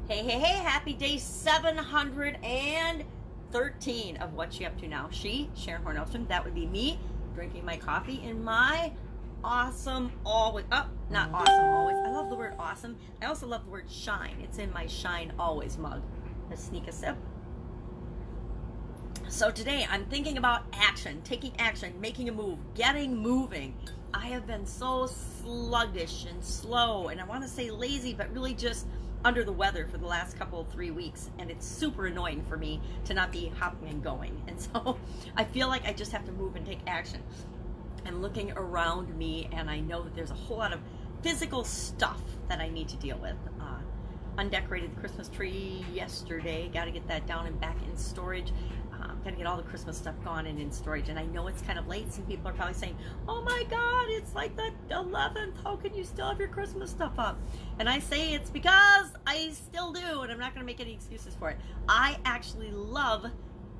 Hey, hey, hey, happy day 713 of What You Up To Now. Sharon Horne-Ellstrom, that would be me, drinking my coffee in my awesome always, not awesome always, I love the word awesome. I also love the word shine. It's in my shine always mug. Let's sneak a sip. So today I'm thinking about action, taking action, making a move, getting moving. I have been so sluggish and slow, and I want to say lazy, but really just under the weather for the last 3 weeks, and it's super annoying for me to not be hopping and going. And so I feel like I just have to move and take action. I'm looking around me, and I know that there's a whole lot of physical stuff that I need to deal with. Undecorated Christmas tree yesterday, got to get that down and back in storage. Got to get all the Christmas stuff gone and in storage. And I know it's kind of late. Some people are probably saying, oh my God, it's like the 11th. How can you still have your Christmas stuff up? And I say it's because I still do, and I'm not going to make any excuses for it. I actually love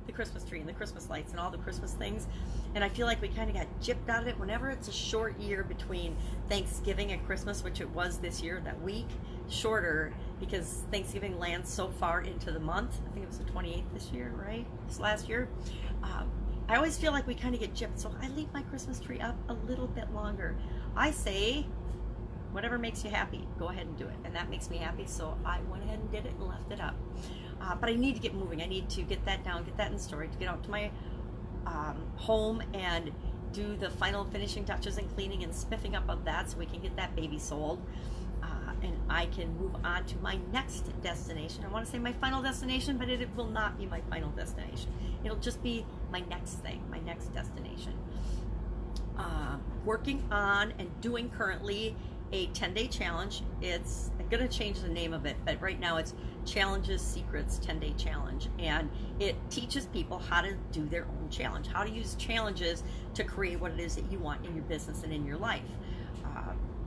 the Christmas tree and the Christmas lights and all the Christmas things. And I feel like we kind of got gypped out of it whenever it's a short year between Thanksgiving and Christmas, which it was this year, that week shorter, because Thanksgiving lands so far into the month. I think it was the 28th this year, right? This last year. I always feel like we kind of get gypped, so I leave my Christmas tree up a little bit longer. I say, whatever makes you happy, go ahead and do it. And that makes me happy, so I went ahead and did it and left it up. But I need to get moving. I need to get that down, get that in storage, get out to my home and do the final finishing touches and cleaning and spiffing up of that so we can get that baby sold. And I can move on to my next destination. I want to say my final destination, but it will not be my final destination. It'll just be my next thing, my next destination. Working on and doing currently a 10-day challenge. I'm going to change the name of it, but right now it's Challenges Secrets 10-Day Challenge. And it teaches people how to do their own challenge, how to use challenges to create what it is that you want in your business and in your life.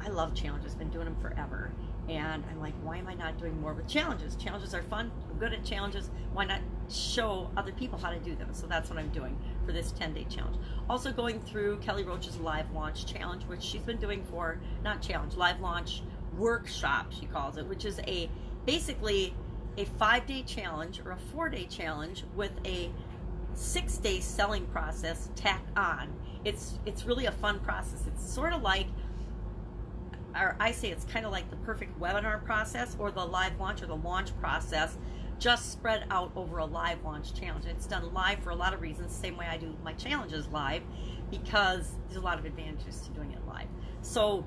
I love challenges, been doing them forever. And I'm like, why am I not doing more with challenges? Challenges are fun. I'm good at challenges. Why not show other people how to do them? So that's what I'm doing for this 10-day challenge. Also going through Kelly Roach's live launch challenge, which she's been doing for, not challenge, live launch workshop, she calls it, which is basically a 5-day challenge or a 4-day challenge with a 6-day selling process tacked on. It's really a fun process. It's sort of like, or I say it's kind of like the perfect webinar process or the live launch or the launch process, just spread out over a live launch challenge. It's done live for a lot of reasons, same way I do my challenges live, because there's a lot of advantages to doing it live. So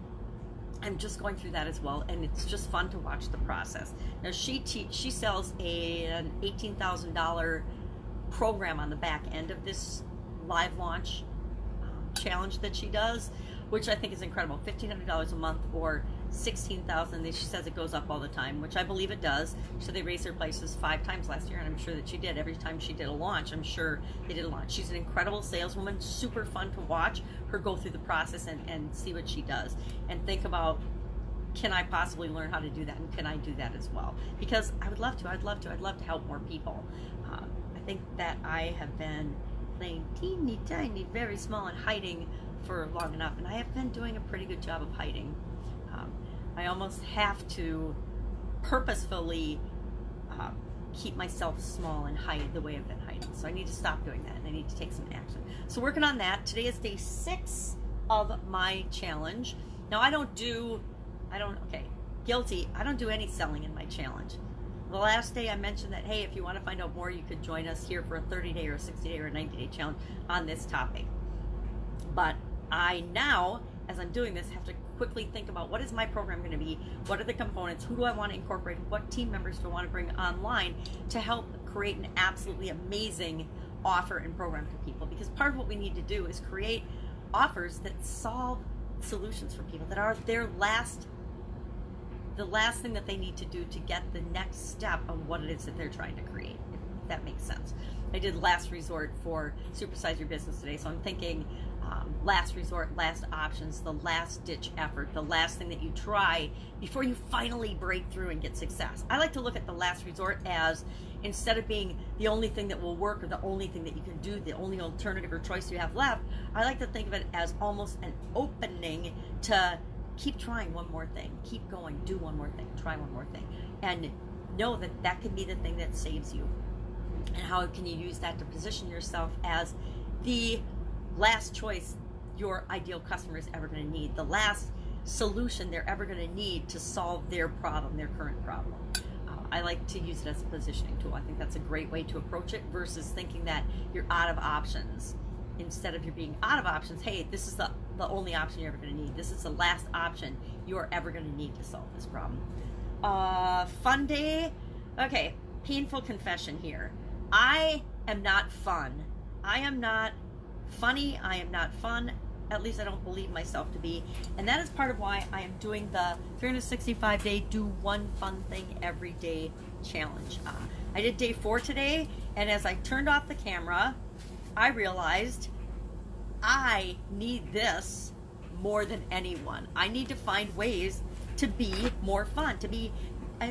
I'm just going through that as well, and it's just fun to watch the process. Now she sells an $18,000 program on the back end of this live launch challenge that she does, which I think is incredible. $1,500 a month or $16,000. She says it goes up all the time, which I believe it does. So they raised their prices 5 times last year, and I'm sure that she did. Every time she did a launch, I'm sure they did a launch. She's an incredible saleswoman, super fun to watch her go through the process and see what she does. And think about, can I possibly learn how to do that? And can I do that as well? Because I would love to. I'd love to help more people. I think that I have been playing teeny tiny, very small, and hiding for long enough, and I have been doing a pretty good job of hiding. I almost have to purposefully keep myself small and hide the way I've been hiding. So I need to stop doing that, and I need to take some action. So working on that. Today is day 6 of my challenge. Now I don't do any selling in my challenge. The last day I mentioned that, hey, if you want to find out more, you could join us here for a 30-day or a 60-day or a 90-day challenge on this topic. But I now, as I'm doing this, have to quickly think about, what is my program going to be? What are the components? Who do I want to incorporate? What team members do I want to bring online to help create an absolutely amazing offer and program for people? Because part of what we need to do is create offers that solve solutions for people, that are the last thing that they need to do to get the next step of what it is that they're trying to create, if that makes sense. I did last resort for Supersize Your Business today, so I'm thinking last resort, last options, the last ditch effort, the last thing that you try before you finally break through and get success. I like to look at the last resort as, instead of being the only thing that will work or the only thing that you can do, the only alternative or choice you have left, I like to think of it as almost an opening to keep trying one more thing, keep going, do one more thing, try one more thing. And know that that can be the thing that saves you. And how can you use that to position yourself as the last choice your ideal customer is ever going to need, the last solution they're ever going to need to solve their problem, their current problem. I like to use it as a positioning tool. I think that's a great way to approach it versus thinking that you're out of options. Instead of you being out of options, hey, this is the only option you're ever going to need. This is the last option you are ever going to need to solve this problem. Fun day. Okay, painful confession here. I am not fun. I am not funny. I am not fun. At least I don't believe myself to be. And that is part of why I am doing the 365-day do one fun thing every day challenge. I did day 4 today, and as I turned off the camera, I realized I need this more than anyone. I need to find ways to be more fun, to be...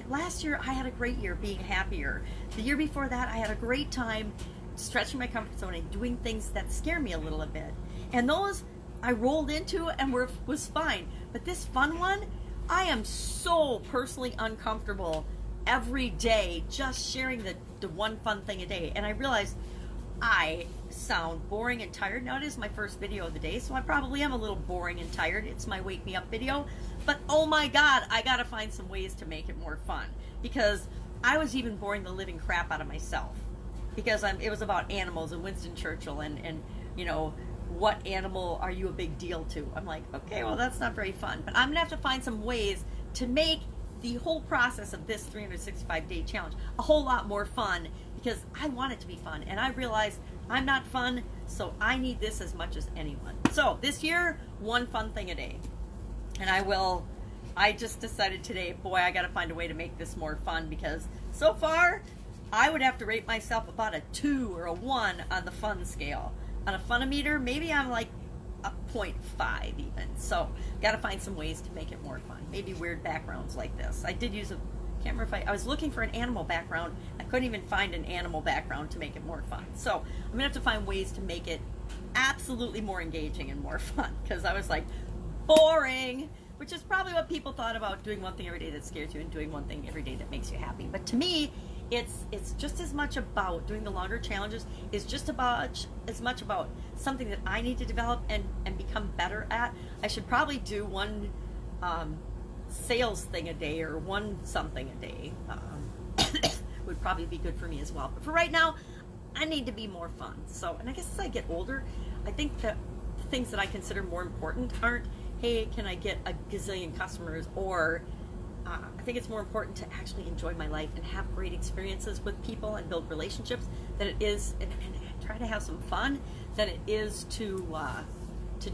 Last year, I had a great year being happier. The year before that, I had a great time stretching my comfort zone and doing things that scare me a little bit. And those I rolled into and was fine. But this fun one, I am so personally uncomfortable every day just sharing the one fun thing a day. And I realized I sound boring and tired. Now, it is my first video of the day, so I probably am a little boring and tired. It's my Wake Me Up video. But oh my God, I gotta find some ways to make it more fun, because I was even boring the living crap out of myself, because it was about animals and Winston Churchill and you know, what animal are you a big deal to? I'm like, okay, well, that's not very fun. But I'm gonna have to find some ways to make the whole process of this 365-day challenge a whole lot more fun, because I want it to be fun. And I realize I'm not fun, so I need this as much as anyone. So this year, one fun thing a day. And I just decided today, boy, I gotta find a way to make this more fun, because so far, I would have to rate myself about a 2 or a 1 on the fun scale. On a Funometer, maybe I'm like a 0.5 even. So, gotta find some ways to make it more fun. Maybe weird backgrounds like this. I did use can't remember if I was looking for an animal background. I couldn't even find an animal background to make it more fun. So, I'm gonna have to find ways to make it absolutely more engaging and more fun, because I was like, boring, which is probably what people thought about doing one thing every day that scares you and doing one thing every day that makes you happy. But to me, it's just as much about doing the longer challenges, is just about as much about something that I need to develop and become better at. I should probably do one sales thing a day, or one something a day. Would probably be good for me as well. But for right now, I need to be more fun. So, and I guess as I get older, I think that the things that I consider more important aren't, hey, can I get a gazillion customers, or I think it's more important to actually enjoy my life and have great experiences with people and build relationships than it is, and try to have some fun, than it is to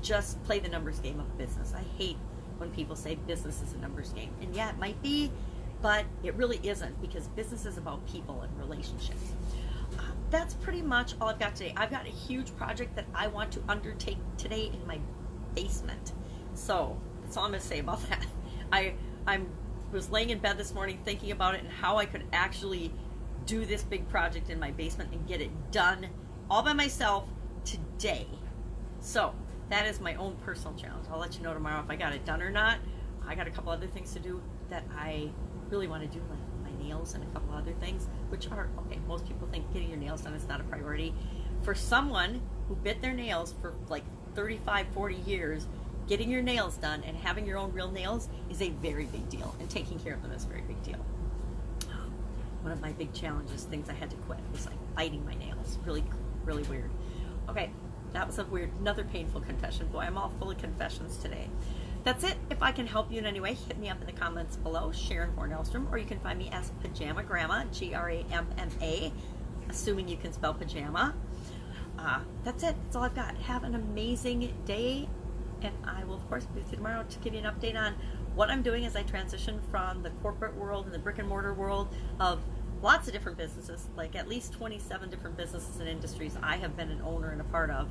just play the numbers game of business. I hate when people say business is a numbers game. And yeah, it might be, but it really isn't, because business is about people and relationships. That's pretty much all I've got today. I've got a huge project that I want to undertake today in my basement. So that's all I'm going to say about that. I was laying in bed this morning thinking about it and how I could actually do this big project in my basement and get it done all by myself today. So that is my own personal challenge. I'll let you know tomorrow if I got it done or not. I got a couple other things to do that I really want to do, like my nails and a couple other things, which are, okay, most people think getting your nails done is not a priority. For someone who bit their nails for like 35, 40 years, getting your nails done and having your own real nails is a very big deal, and taking care of them is a very big deal. One of my big challenges, things I had to quit, was like biting my nails. Really, really weird. Okay, that was another painful confession. Boy, I'm all full of confessions today. That's it. If I can help you in any way, hit me up in the comments below, Sharon Horne-Ellstrom, or you can find me as Pajama Grandma, Gramma, assuming you can spell pajama. That's it. That's all I've got. Have an amazing day. And I will, of course, be with you tomorrow to give you an update on what I'm doing as I transition from the corporate world and the brick and mortar world of lots of different businesses, like at least 27 different businesses and industries I have been an owner and a part of,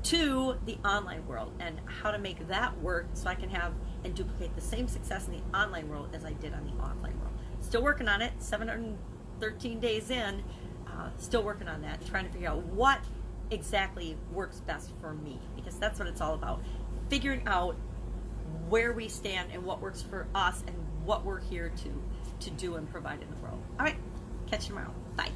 to the online world, and how to make that work so I can have and duplicate the same success in the online world as I did on the offline world. Still working on it, 713 days in, still working on that, trying to figure out what exactly works best for me, because that's what it's all about. Figuring out where we stand and what works for us and what we're here to do and provide in the world. All right, catch you tomorrow. Bye.